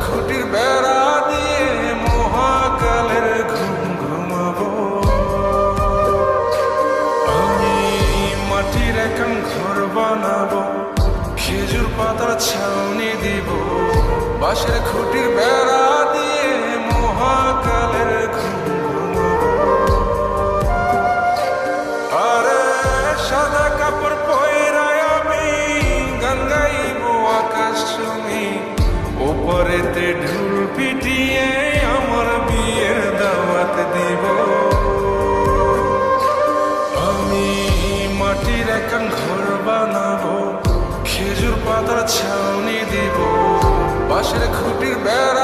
খুঁটির বেড়া দিয়ে মহাকালের ঘুম ঘুমাবো। আমি মাটির একান ঘর বানাবো, খেজুর পাতার ছাউনি দিব, বাঁশের খুঁটির বেড়া দিয়ে মহাকালের ঘুম ঘুমাবো। আরে সাদা কাপড় পয়রায় আমি গান গাইব আকাশ চুমি, ওপরেতে ঢোল পিটিয়ে আমার বিয়ের দাওয়াত দিব। আমি মাটির একান ঘর বানাবো, খেজুর পাতার ছাউনি দিব, বাঁশের খুঁটির বেড়া